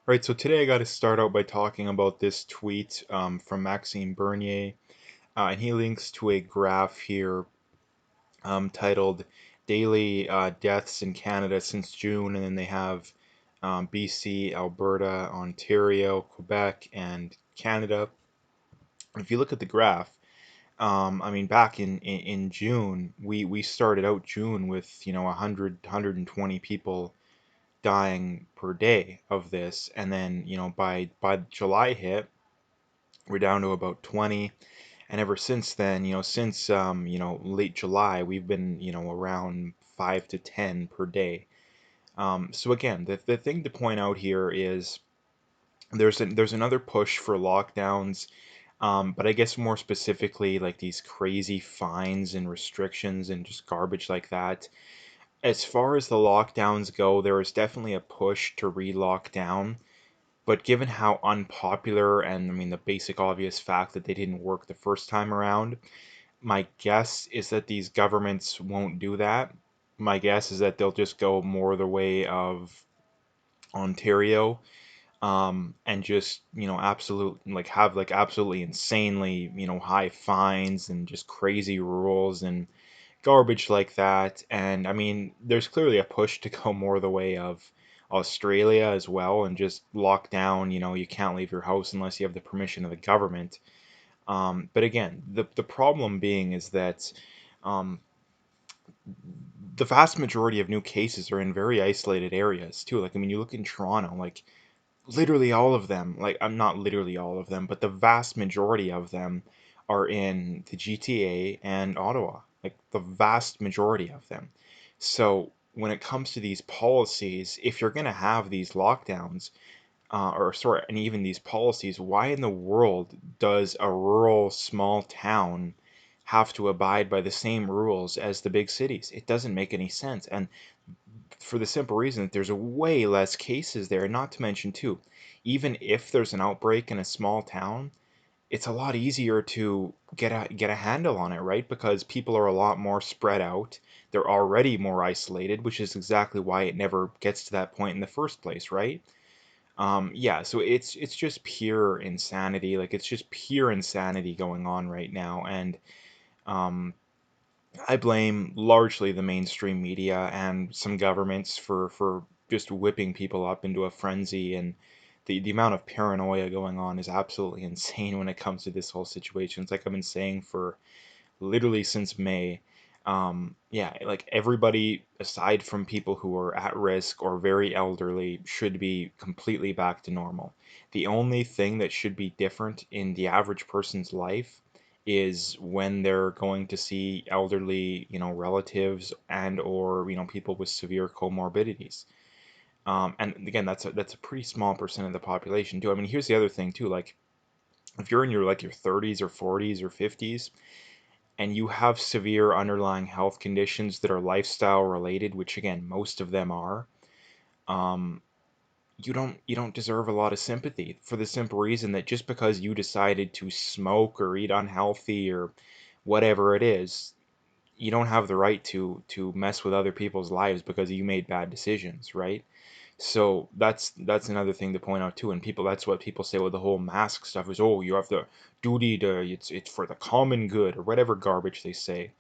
Right, so today I got to start out by talking about this tweet from Maxime Bernier, and he links to a graph here titled Daily Deaths in Canada since June, and then they have BC, Alberta, Ontario, Quebec, and Canada. If you look at the graph, I mean, back in June, we started out June with, 120 people dying per day of this, and then, by July hit, we're down to about 20. And ever since then, since late July, we've been, around 5 to 10 per day. So again, the thing to point out here is there's another push for lockdowns, but I guess more specifically like these crazy fines and restrictions and just garbage like that. As far as the lockdowns go, there is definitely a push to re-lock down. But given how unpopular and I mean the basic obvious fact that they didn't work the first time around, my guess is that these governments won't do that. My guess is that they'll just go more the way of Ontario, and just absolute like have like absolutely insanely high fines and just crazy rules and garbage like that. And I mean, there's clearly a push to go more the way of Australia as well and just lock down, you can't leave your house unless you have the permission of the government. But again, the problem being is that um, the vast majority of new cases are in very isolated areas too. Like, I mean, you look in Toronto, like literally all of them, like I'm not literally all of them, but the vast majority of them are in the GTA and Ottawa, like the vast majority of them. So when it comes to these policies, if you're going to have these lockdowns, or sorry, and even these policies, why in the world does a rural small town have to abide by the same rules as the big cities? It doesn't make any sense. And for the simple reason that there's way less cases there, not to mention too, even if there's an outbreak in a small town, it's a lot easier to get a handle on it, right? Because people are a lot more spread out. They're already more isolated, which is exactly why it never gets to that point in the first place, right? Yeah, so it's just pure insanity. Like it's just pure insanity going on right now, and um, I blame largely the mainstream media and some governments for just whipping people up into a frenzy, and the amount of paranoia going on is absolutely insane when it comes to this whole situation. It's like I've been saying for literally since May. Yeah, like everybody aside from people who are at risk or very elderly should be completely back to normal. The only thing that should be different in the average person's life is when they're going to see elderly, relatives and or, people with severe comorbidities. And again, that's a pretty small percent of the population too. I mean, here's the other thing too, like if you're in your 30s or 40s or 50s and you have severe underlying health conditions that are lifestyle related, which again, most of them are, um, you don't deserve a lot of sympathy for the simple reason that just because you decided to smoke or eat unhealthy or whatever it is, you don't have the right to mess with other people's lives because you made bad decisions, right? So that's another thing to point out too. And people, that's what people say with the whole mask stuff is, oh, you have the duty to, it's for the common good or whatever garbage they say.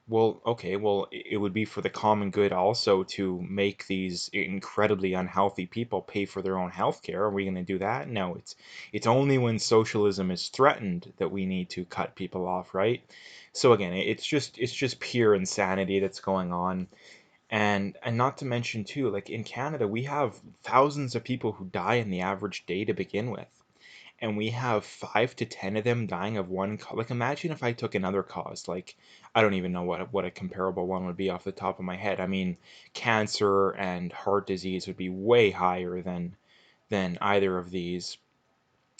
Well, okay, well, it would be for the common good also to make these incredibly unhealthy people pay for their own health care. Are we going to do that? No, it's only when socialism is threatened that we need to cut people off, right? So again, it's just pure insanity that's going on. And not to mention too, like in Canada, we have thousands of people who die in the average day to begin with, and we have 5 to 10 of them dying of like imagine if I took another cause, like I don't even know what a comparable one would be off the top of my head. I mean, cancer and heart disease would be way higher than either of these.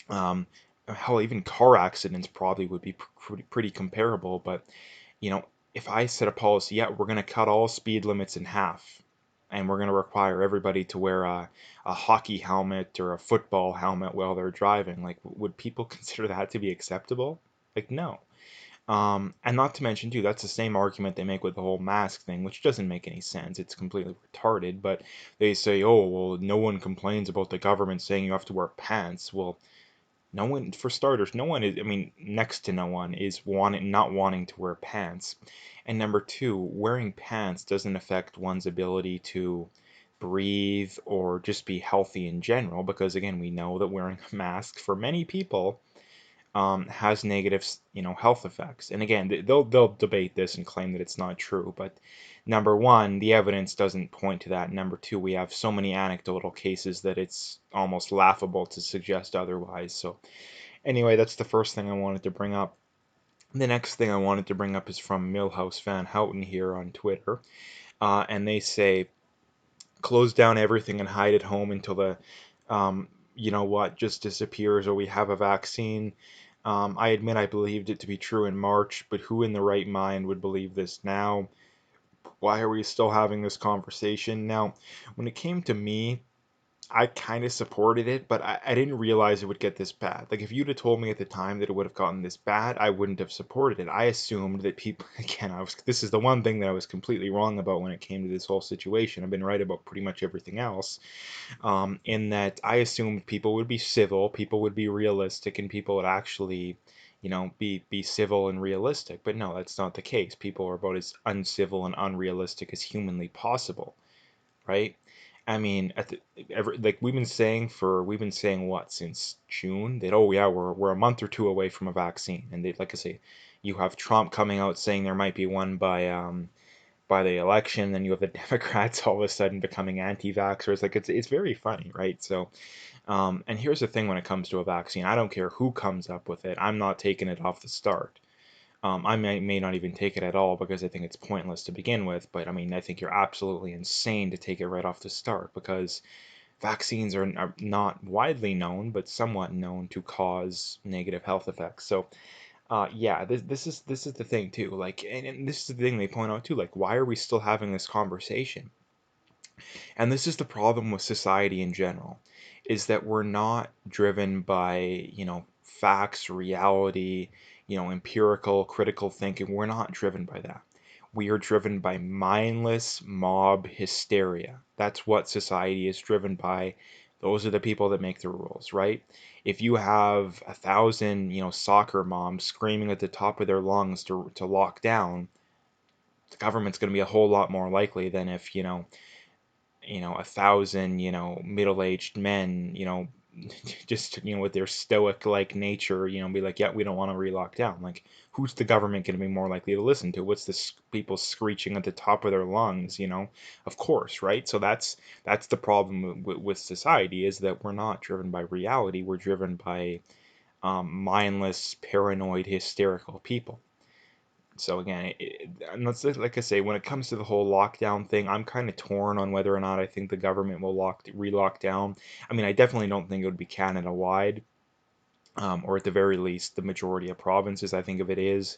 um Hell, even car accidents probably would be pretty comparable. But if I set a policy, yeah, we're going to cut all speed limits in half, and we're going to require everybody to wear a hockey helmet or a football helmet while they're driving, like, would people consider that to be acceptable? Like, no. And not to mention, too, that's the same argument they make with the whole mask thing, which doesn't make any sense. It's completely retarded. But they say, oh, well, no one complains about the government saying you have to wear pants. Well, no one, for starters, no one is, I mean, next to no one is not wanting to wear pants. And number two, wearing pants doesn't affect one's ability to breathe or just be healthy in general, because again, we know that wearing a mask for many people has negative, health effects. And again, they'll debate this and claim that it's not true. But number one, the evidence doesn't point to that. Number two, we have so many anecdotal cases that it's almost laughable to suggest otherwise. So anyway, that's the first thing I wanted to bring up. The next thing I wanted to bring up is from Millhouse Van Houten here on Twitter, and they say close down everything and hide at home until the um, just disappears or we have a vaccine. I admit I believed it to be true in March, but who in the right mind would believe this now? Why are we still having this conversation? Now, when it came to me, I kind of supported it, but I didn't realize it would get this bad. Like, if you'd have told me at the time that it would have gotten this bad, I wouldn't have supported it. I assumed that people, again, this is the one thing that I was completely wrong about when it came to this whole situation. I've been right about pretty much everything else, in that I assumed people would be civil, people would be realistic, and people would actually, be civil and realistic. But no, that's not the case. People are about as uncivil and unrealistic as humanly possible, right? I mean, like we've been saying what since June that, oh yeah, we're a month or two away from a vaccine, and they, like I say, you have Trump coming out saying there might be one by the election, then you have the Democrats all of a sudden becoming anti-vaxxers. Like it's very funny, right? So, and here's the thing: when it comes to a vaccine, I don't care who comes up with it. I'm not taking it off the start. I may not even take it at all because I think it's pointless to begin with. But I mean, I think you're absolutely insane to take it right off the start because vaccines are not widely known, but somewhat known to cause negative health effects. So, yeah, this is the thing too. Like, and this is the thing they point out too. Like, why are we still having this conversation? And this is the problem with society in general, is that we're not driven by, facts, reality, empirical, critical thinking. We're not driven by that. We are driven by mindless mob hysteria. That's what society is driven by. Those are the people that make the rules, right? If you have 1,000, soccer moms screaming at the top of their lungs to lock down, the government's going to be a whole lot more likely than if, 1,000, middle-aged men, just, with their stoic like nature, be like, yeah, we don't want to re-lock down. Like, who's the government going to be more likely to listen to? What's this people screeching at the top of their lungs, Of course, right? So that's the problem with society, is that we're not driven by reality. We're driven by mindless, paranoid, hysterical people. So again, and like I say, when it comes to the whole lockdown thing, I'm kind of torn on whether or not I think the government will re-lock down. I mean, I definitely don't think it would be Canada wide, or at the very least, the majority of provinces. I think if it is,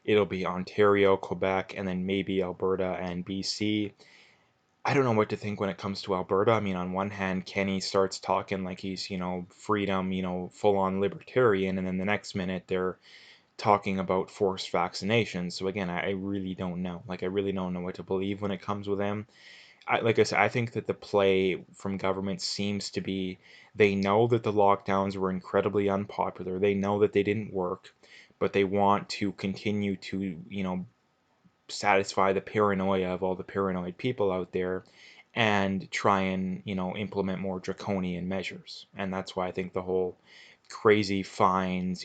it'll be Ontario, Quebec, and then maybe Alberta and BC. I don't know what to think when it comes to Alberta. I mean, on one hand, Kenny starts talking like he's, freedom, full on libertarian, and then the next minute they're talking about forced vaccinations. So again, I really don't know. Like, I really don't know what to believe when it comes with them. Like I said, I think that the play from government seems to be they know that the lockdowns were incredibly unpopular. They know that they didn't work, but they want to continue to, satisfy the paranoia of all the paranoid people out there and try and, implement more draconian measures. And that's why I think the whole crazy fines,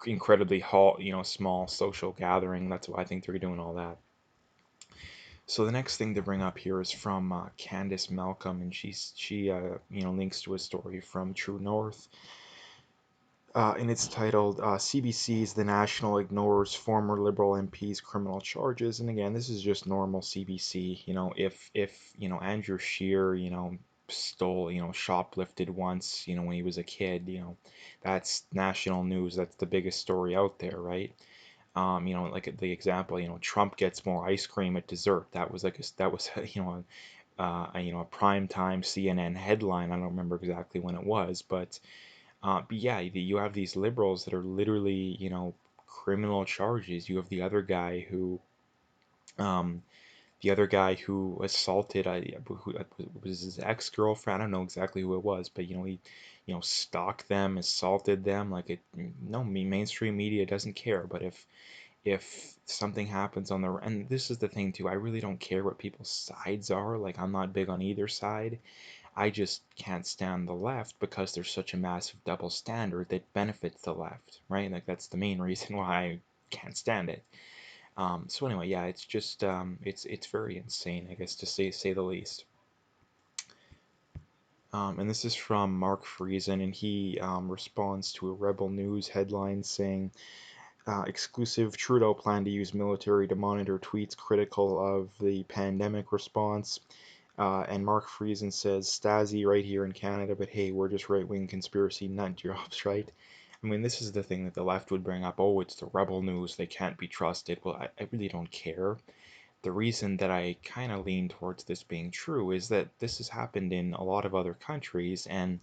incredibly small social gathering. That's why I think they're doing all that. So the next thing to bring up here is from Candice Malcolm, and she links to a story from True North, and it's titled "CBC's The National Ignores Former Liberal MP's Criminal Charges." And again, this is just normal CBC. If Andrew Scheer stole, shoplifted once, when he was a kid, that's national news. That's the biggest story out there, right? Like the example, Trump gets more ice cream at dessert. That was a prime time CNN headline. I don't remember exactly when it was, but yeah, you have these liberals that are literally, criminal charges. You have um, the other guy who assaulted, who was his ex-girlfriend. I don't know exactly who it was, but he, stalked them, assaulted them. Like it, no, mainstream media doesn't care. But if something happens on the, and this is the thing too, I really don't care what people's sides are. Like I'm not big on either side. I just can't stand the left because there's such a massive double standard that benefits the left, right? Like that's the main reason why I can't stand it. So anyway, yeah, it's just it's very insane, I guess, to say the least. And this is from Mark Friesen, and he responds to a Rebel News headline saying, "Exclusive: Trudeau plan to use military to monitor tweets critical of the pandemic response." And Mark Friesen says, "Stasi right here in Canada, but hey, we're just right-wing conspiracy nut jobs, right?" I mean, this is the thing that the left would bring up. Oh, it's the Rebel News; they can't be trusted. Well, I really don't care. The reason that I kind of lean towards this being true is that this has happened in a lot of other countries, and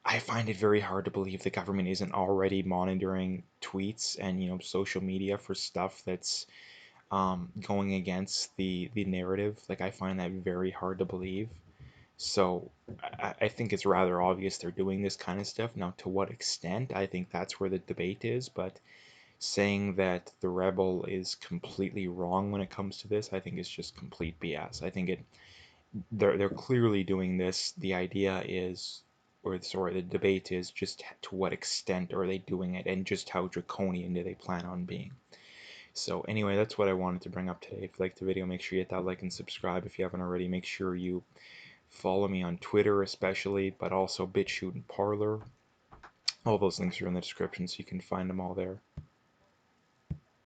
I find it very hard to believe the government isn't already monitoring tweets and social media for stuff that's going against the narrative. Like I find that very hard to believe. So I think it's rather obvious they're doing this kind of stuff. Now, to what extent, I think that's where the debate is. But saying that the rebel is completely wrong when it comes to this, I think is just complete BS. I think they're clearly doing this. The idea is, or sorry, the debate is just to what extent are they doing it, and just how draconian do they plan on being. So anyway, that's what I wanted to bring up today. If you liked the video, make sure you hit that like and subscribe. If you haven't already, make sure you follow me on Twitter especially, but also BitChute and Parler. All those links are in the description, so you can find them all there.